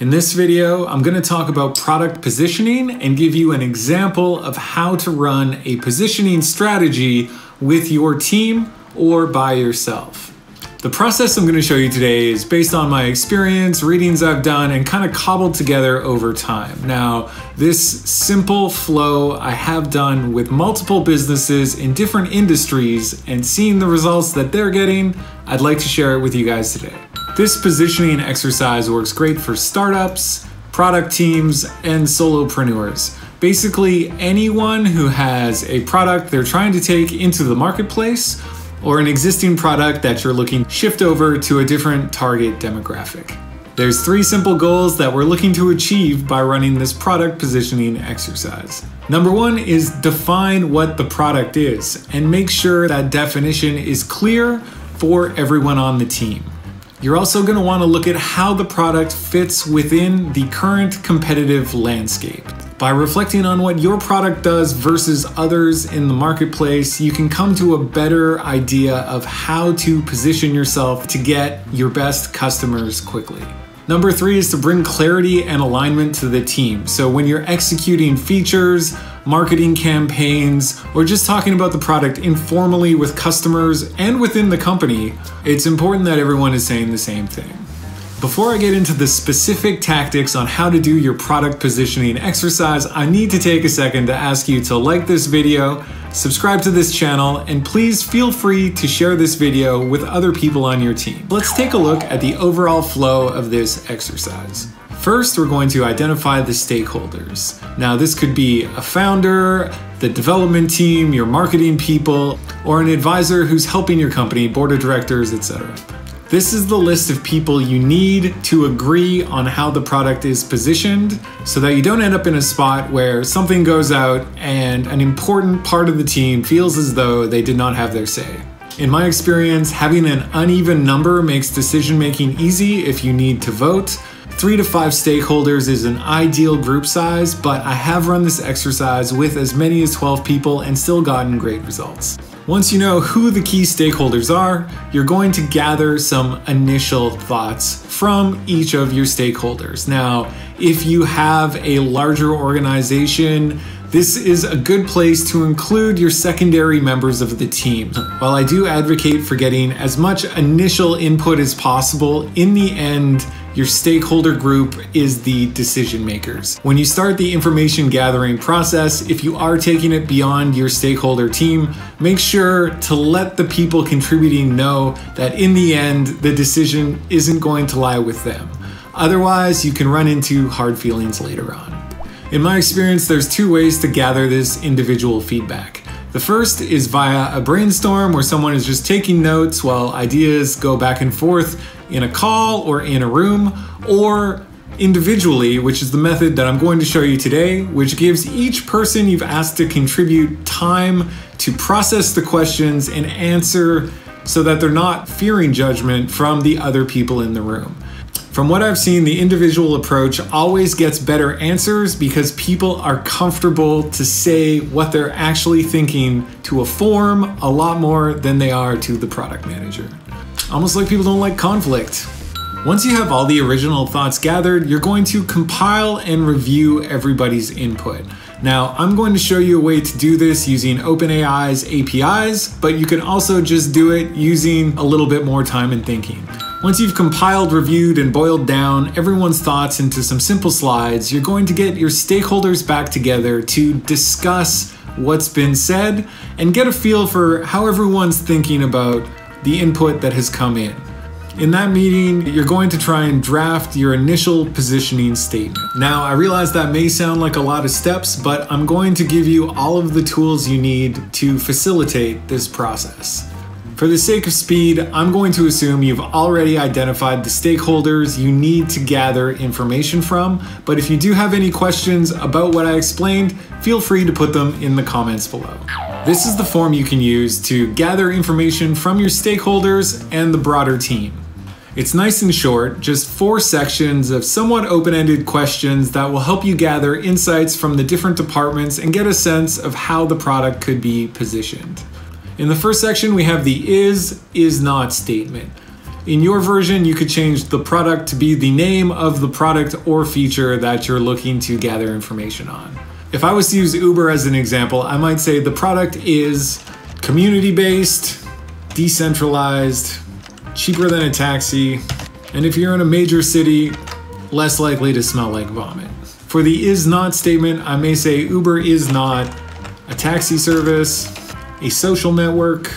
In this video, I'm going to talk about product positioning and give you an example of how to run a positioning strategy with your team or by yourself. The process I'm going to show you today is based on my experience, readings I've done, and kind of cobbled together over time. Now, this simple flow I have done with multiple businesses in different industries and seeing the results that they're getting, I'd like to share it with you guys today. This positioning exercise works great for startups, product teams, and solopreneurs. Basically, anyone who has a product they're trying to take into the marketplace or an existing product that you're looking to shift over to a different target demographic. There's 3 simple goals that we're looking to achieve by running this product positioning exercise. Number 1 is define what the product is and make sure that definition is clear for everyone on the team. You're also going to want to look at how the product fits within the current competitive landscape. By reflecting on what your product does versus others in the marketplace, you can come to a better idea of how to position yourself to get your best customers quickly. Number 3 is to bring clarity and alignment to the team. So when you're executing features, marketing campaigns, or just talking about the product informally with customers and within the company, it's important that everyone is saying the same thing. Before I get into the specific tactics on how to do your product positioning exercise, I need to take a second to ask you to like this video, subscribe to this channel, and please feel free to share this video with other people on your team. Let's take a look at the overall flow of this exercise. First, we're going to identify the stakeholders. Now, this could be a founder, the development team, your marketing people, or an advisor who's helping your company, board of directors, etc. This is the list of people you need to agree on how the product is positioned so that you don't end up in a spot where something goes out and an important part of the team feels as though they did not have their say. In my experience, having an uneven number makes decision-making easy if you need to vote. 3 to 5 stakeholders is an ideal group size, but I have run this exercise with as many as 12 people and still gotten great results. Once you know who the key stakeholders are, you're going to gather some initial thoughts from each of your stakeholders. Now, if you have a larger organization, this is a good place to include your secondary members of the team. While I do advocate for getting as much initial input as possible, in the end, your stakeholder group is the decision makers. When you start the information gathering process, if you are taking it beyond your stakeholder team, make sure to let the people contributing know that in the end, the decision isn't going to lie with them. Otherwise, you can run into hard feelings later on. In my experience, there's 2 ways to gather this individual feedback. The first is via a brainstorm where someone is just taking notes while ideas go back and forth in a call or in a room, or individually, which is the method that I'm going to show you today, which gives each person you've asked to contribute time to process the questions and answer so that they're not fearing judgment from the other people in the room. From what I've seen, the individual approach always gets better answers because people are comfortable to say what they're actually thinking to a form a lot more than they are to the product manager. Almost like people don't like conflict. Once you have all the original thoughts gathered, you're going to compile and review everybody's input. Now, I'm going to show you a way to do this using OpenAI's APIs, but you can also just do it using a little bit more time and thinking. Once you've compiled, reviewed, and boiled down everyone's thoughts into some simple slides, you're going to get your stakeholders back together to discuss what's been said and get a feel for how everyone's thinking about the input that has come in. In that meeting, you're going to try and draft your initial positioning statement. Now, I realize that may sound like a lot of steps, but I'm going to give you all of the tools you need to facilitate this process. For the sake of speed, I'm going to assume you've already identified the stakeholders you need to gather information from, but if you do have any questions about what I explained, feel free to put them in the comments below. This is the form you can use to gather information from your stakeholders and the broader team. It's nice and short, just 4 sections of somewhat open-ended questions that will help you gather insights from the different departments and get a sense of how the product could be positioned. In the first section, we have the is not statement. In your version, you could change the product to be the name of the product or feature that you're looking to gather information on. If I was to use Uber as an example, I might say the product is community-based, decentralized, cheaper than a taxi, and if you're in a major city, less likely to smell like vomit. For the is not statement, I may say Uber is not a taxi service, a social network,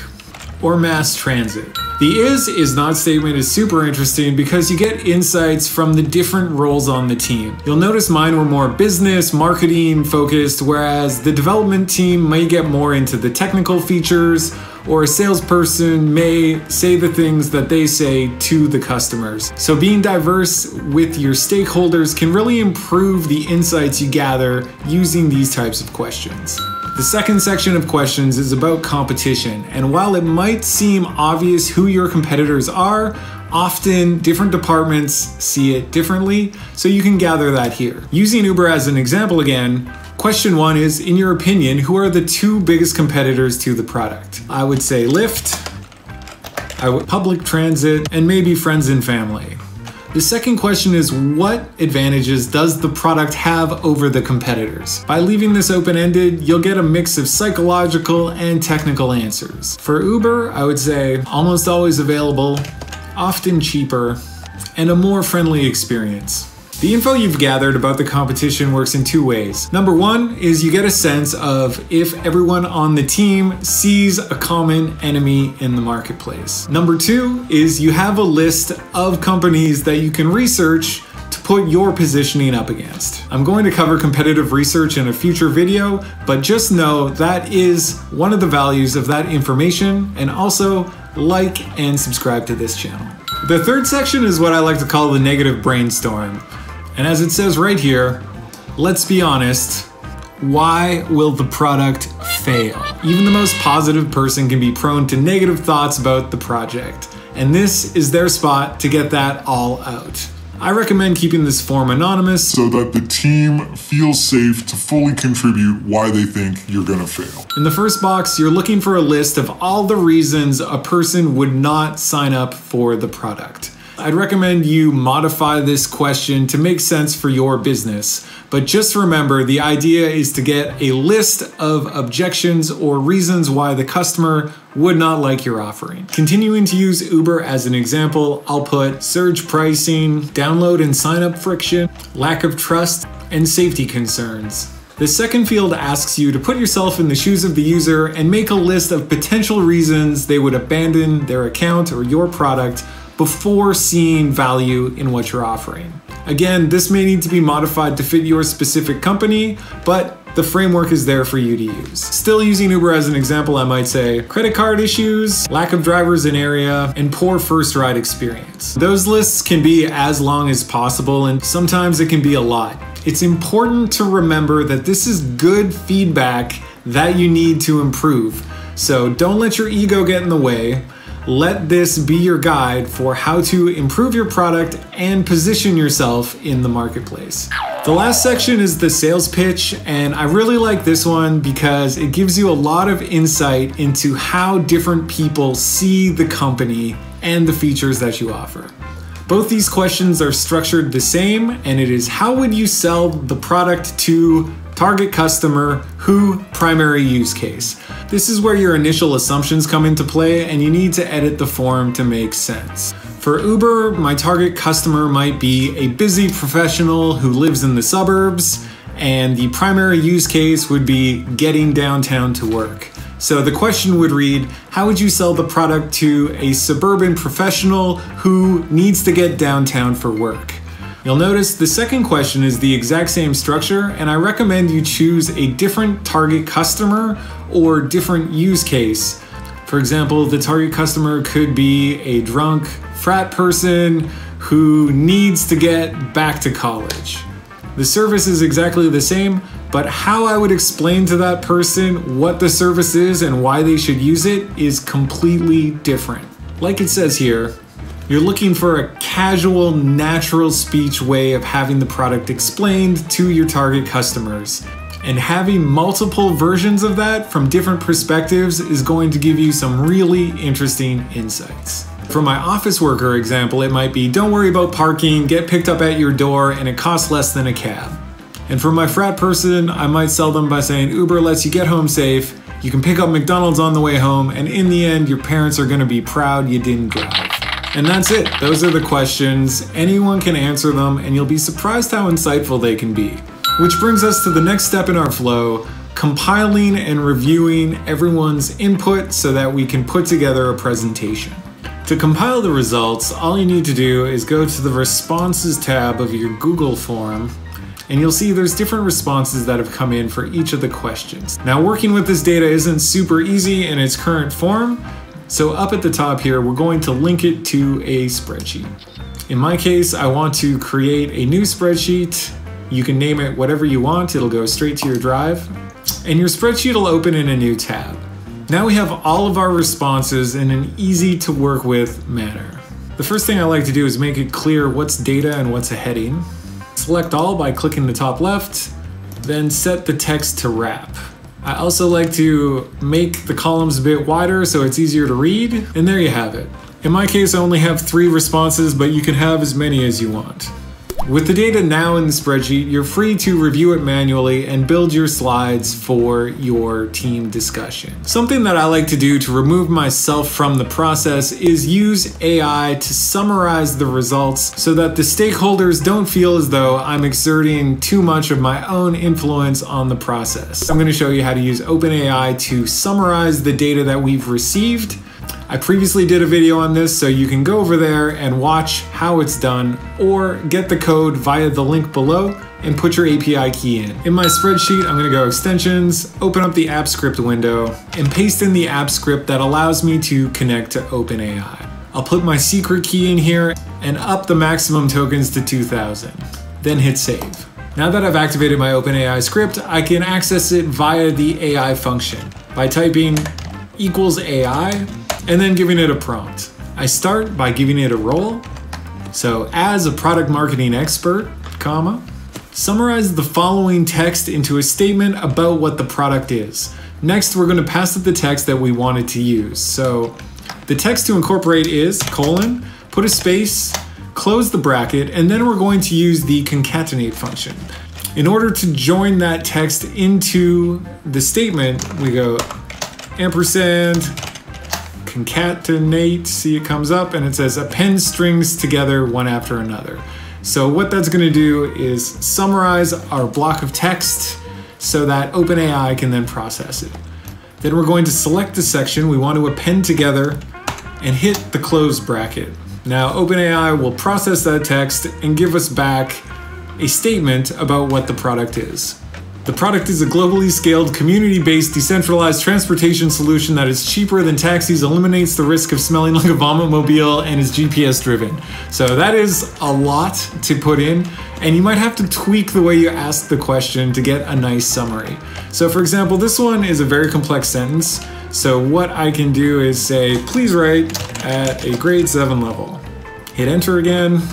or mass transit. The is not statement is super interesting because you get insights from the different roles on the team. You'll notice mine were more business, marketing focused, whereas the development team may get more into the technical features, or a salesperson may say the things that they say to the customers. So being diverse with your stakeholders can really improve the insights you gather using these types of questions. The second section of questions is about competition, and while it might seem obvious who your competitors are, often different departments see it differently, so you can gather that here. Using Uber as an example again, question 1 is, in your opinion, who are the 2 biggest competitors to the product? I would say Lyft, public transit, and maybe friends and family. The second question is, what advantages does the product have over the competitors? By leaving this open-ended, you'll get a mix of psychological and technical answers. For Uber, I would say almost always available, often cheaper, and a more friendly experience. The info you've gathered about the competition works in 2 ways. Number 1 is you get a sense of if everyone on the team sees a common enemy in the marketplace. Number 2 is you have a list of companies that you can research to put your positioning up against. I'm going to cover competitive research in a future video, but just know that is one of the values of that information, and also like and subscribe to this channel. The third section is what I like to call the negative brainstorm. And as it says right here, let's be honest, why will the product fail? Even the most positive person can be prone to negative thoughts about the project, and this is their spot to get that all out. I recommend keeping this form anonymous so that the team feels safe to fully contribute why they think you're gonna fail. In the first box, you're looking for a list of all the reasons a person would not sign up for the product. I'd recommend you modify this question to make sense for your business, but just remember the idea is to get a list of objections or reasons why the customer would not like your offering. Continuing to use Uber as an example, I'll put surge pricing, download and sign up friction, lack of trust, and safety concerns. The second field asks you to put yourself in the shoes of the user and make a list of potential reasons they would abandon their account or your product before seeing value in what you're offering. Again, this may need to be modified to fit your specific company, but the framework is there for you to use. Still using Uber as an example, I might say credit card issues, lack of drivers in area, and poor first ride experience. Those lists can be as long as possible, and sometimes it can be a lot. It's important to remember that this is good feedback that you need to improve. So don't let your ego get in the way. Let this be your guide for how to improve your product and position yourself in the marketplace. The last section is the sales pitch, and I really like this one because it gives you a lot of insight into how different people see the company and the features that you offer. Both these questions are structured the same, and it is how would you sell the product to target customer, who, primary use case. This is where your initial assumptions come into play, and you need to edit the form to make sense. For Uber, my target customer might be a busy professional who lives in the suburbs, and the primary use case would be getting downtown to work. So the question would read, how would you sell the product to a suburban professional who needs to get downtown for work? You'll notice the second question is the exact same structure, and I recommend you choose a different target customer or different use case. For example, the target customer could be a drunk frat person who needs to get back to college. The service is exactly the same, but how I would explain to that person what the service is and why they should use it is completely different. Like it says here, you're looking for a casual, natural speech way of having the product explained to your target customers. And having multiple versions of that from different perspectives is going to give you some really interesting insights. For my office worker example, it might be, don't worry about parking, get picked up at your door, and it costs less than a cab. And for my frat person, I might sell them by saying, Uber lets you get home safe, you can pick up McDonald's on the way home, and in the end, your parents are gonna be proud you didn't drive. And that's it. Those are the questions. Anyone can answer them, and you'll be surprised how insightful they can be. Which brings us to the next step in our flow, compiling and reviewing everyone's input so that we can put together a presentation. To compile the results, all you need to do is go to the Responses tab of your Google form, and you'll see there's different responses that have come in for each of the questions. Now, working with this data isn't super easy in its current form, so up at the top here, we're going to link it to a spreadsheet. In my case, I want to create a new spreadsheet. You can name it whatever you want, it'll go straight to your drive, and your spreadsheet will open in a new tab. Now we have all of our responses in an easy to work with manner. The first thing I like to do is make it clear what's data and what's a heading. Select all by clicking the top left, then set the text to wrap. I also like to make the columns a bit wider so it's easier to read, and there you have it. In my case, I only have 3 responses, but you can have as many as you want. With the data now in the spreadsheet, you're free to review it manually and build your slides for your team discussion. Something that I like to do to remove myself from the process is use AI to summarize the results so that the stakeholders don't feel as though I'm exerting too much of my own influence on the process. I'm going to show you how to use OpenAI to summarize the data that we've received. I previously did a video on this, so you can go over there and watch how it's done, or get the code via the link below and put your API key in. In my spreadsheet, I'm gonna go Extensions, open up the Appscript window, and paste in the Appscript that allows me to connect to OpenAI. I'll put my secret key in here and up the maximum tokens to 2,000. Then hit save. Now that I've activated my OpenAI script, I can access it via the AI function by typing =AI, and then giving it a prompt. I start by giving it a role. So, as a product marketing expert, comma, summarize the following text into a statement about what the product is. Next, we're going to pass it the text that we want it to use. So, the text to incorporate is, put a space, close the bracket, and then we're going to use the concatenate function. In order to join that text into the statement, we go ampersand, concatenate, see it comes up and it says append strings together one after another. So what that's going to do is summarize our block of text so that OpenAI can then process it. Then we're going to select the section we want to append together and hit the close bracket. Now OpenAI will process that text and give us back a statement about what the product is. The product is a globally scaled, community-based, decentralized transportation solution that is cheaper than taxis, eliminates the risk of smelling like a vomit mobile, and is GPS driven. So that is a lot to put in, and you might have to tweak the way you ask the question to get a nice summary. So for example, this one is a very complex sentence. So what I can do is say, please write at a grade 7 level. Hit enter again.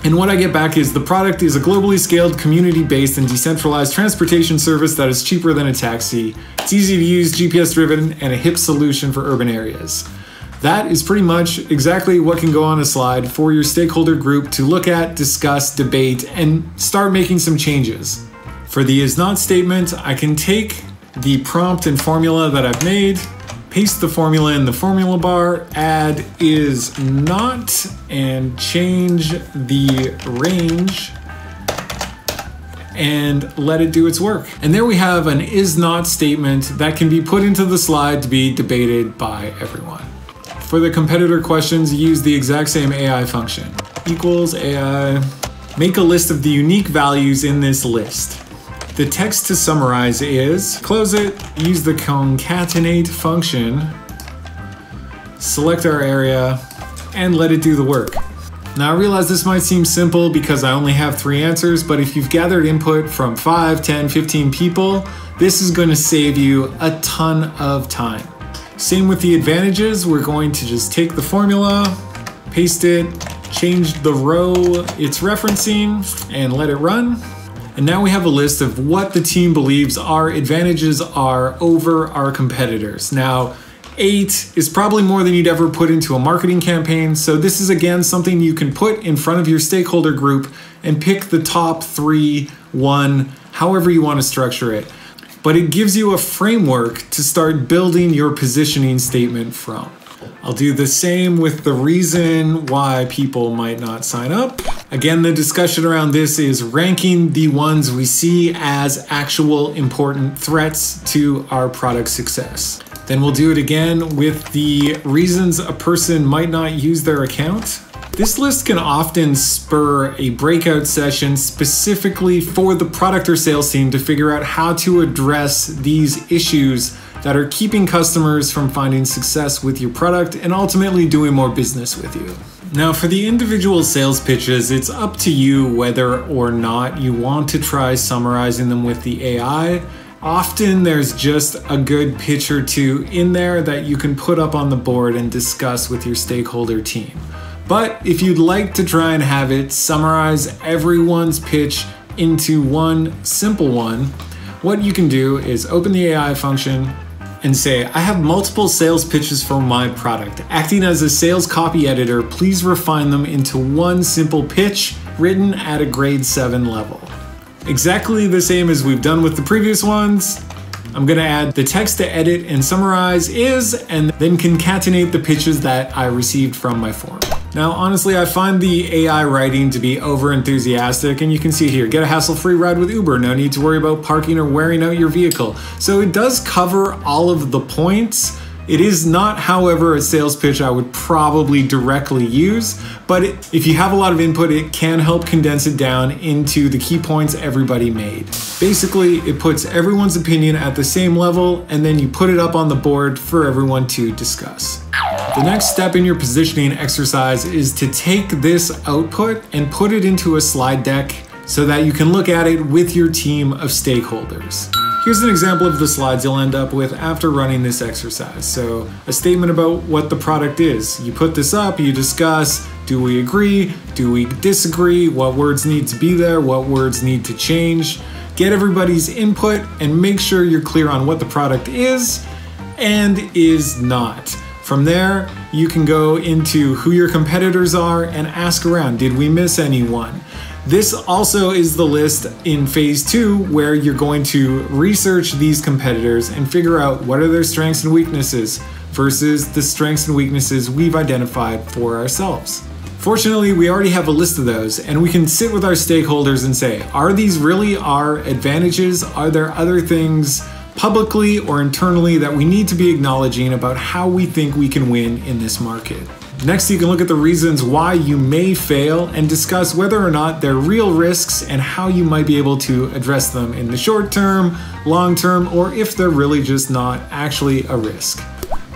And what I get back is the product is a globally scaled, community-based, and decentralized transportation service that is cheaper than a taxi. It's easy to use, GPS-driven, and a hip solution for urban areas. That is pretty much exactly what can go on a slide for your stakeholder group to look at, discuss, debate, and start making some changes. For the is not statement, I can take the prompt and formula that I've made, paste the formula in the formula bar, add is not, and change the range and let it do its work. And there we have an is not statement that can be put into the slide to be debated by everyone. For the competitor questions, use the exact same AI function. =AI, make a list of the unique values in this list. The text to summarize is, close it, use the concatenate function, select our area, and let it do the work. Now I realize this might seem simple because I only have 3 answers, but if you've gathered input from 5, 10, 15 people, this is going to save you a ton of time. Same with the advantages, we're going to just take the formula, paste it, change the row it's referencing, and let it run. And now we have a list of what the team believes our advantages are over our competitors. Now, 8 is probably more than you'd ever put into a marketing campaign, so this is again something you can put in front of your stakeholder group and pick the top 3, 1, however you want to structure it. But it gives you a framework to start building your positioning statement from. I'll do the same with the reason why people might not sign up. Again, the discussion around this is ranking the ones we see as actual important threats to our product success. Then we'll do it again with the reasons a person might not use their account. This list can often spur a breakout session specifically for the product or sales team to figure out how to address these issues that are keeping customers from finding success with your product and ultimately doing more business with you. Now, for the individual sales pitches, it's up to you whether or not you want to try summarizing them with the AI. Often there's just a good pitch or two in there that you can put up on the board and discuss with your stakeholder team. But if you'd like to try and have it summarize everyone's pitch into one simple one, what you can do is open the AI function and say, I have multiple sales pitches for my product. Acting as a sales copy editor, please refine them into one simple pitch written at a grade 7 level. Exactly the same as we've done with the previous ones. I'm gonna add the text to edit and summarize and then concatenate the pitches that I received from my form. Now, honestly, I find the AI writing to be over enthusiastic, and you can see here, get a hassle-free ride with Uber, no need to worry about parking or wearing out your vehicle. So it does cover all of the points. It is not, however, a sales pitch I would probably directly use, but if you have a lot of input, it can help condense it down into the key points everybody made. Basically, it puts everyone's opinion at the same level, and then you put it up on the board for everyone to discuss. The next step in your positioning exercise is to take this output and put it into a slide deck so that you can look at it with your team of stakeholders. Here's an example of the slides you'll end up with after running this exercise. So a statement about what the product is. You put this up, you discuss, do we agree? Do we disagree? What words need to be there? What words need to change? Get everybody's input and make sure you're clear on what the product is and is not. From there, you can go into who your competitors are and ask around, did we miss anyone? This also is the list in phase 2 where you're going to research these competitors and figure out what are their strengths and weaknesses versus the strengths and weaknesses we've identified for ourselves. Fortunately, we already have a list of those, and we can sit with our stakeholders and say, are these really our advantages? Are there other things publicly or internally that we need to be acknowledging about how we think we can win in this market? Next, you can look at the reasons why you may fail and discuss whether or not they're real risks and how you might be able to address them in the short term, long term, or if they're really just not actually a risk.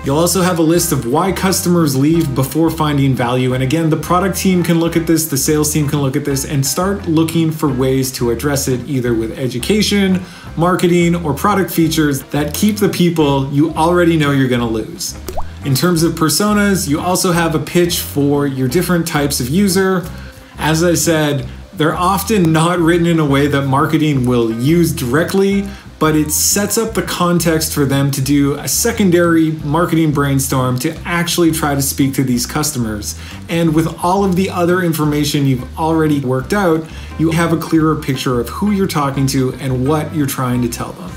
You'll also have a list of why customers leave before finding value. And again, the product team can look at this, the sales team can look at this and start looking for ways to address it either with education, marketing, or product features that keep the people you already know you're gonna lose. In terms of personas, you also have a pitch for your different types of user. As I said, they're often not written in a way that marketing will use directly, but it sets up the context for them to do a secondary marketing brainstorm to actually try to speak to these customers. And with all of the other information you've already worked out, you have a clearer picture of who you're talking to and what you're trying to tell them.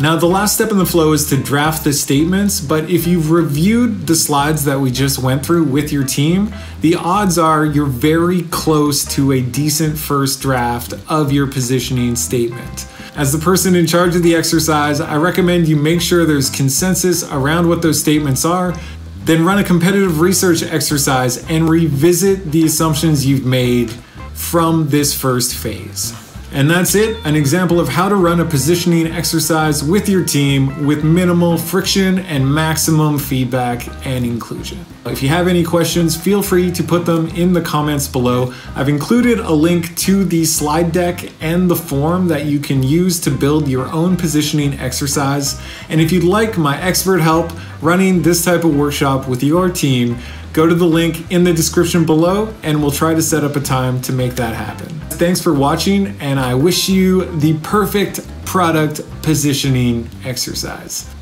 Now, the last step in the flow is to draft the statements, but if you've reviewed the slides that we just went through with your team, the odds are you're very close to a decent first draft of your positioning statement. As the person in charge of the exercise, I recommend you make sure there's consensus around what those statements are, then run a competitive research exercise and revisit the assumptions you've made from this first phase. And that's it, an example of how to run a positioning exercise with your team with minimal friction and maximum feedback and inclusion. If you have any questions, feel free to put them in the comments below. I've included a link to the slide deck and the form that you can use to build your own positioning exercise. And if you'd like my expert help running this type of workshop with your team, go to the link in the description below and we'll try to set up a time to make that happen. Thanks for watching, and I wish you the perfect product positioning exercise.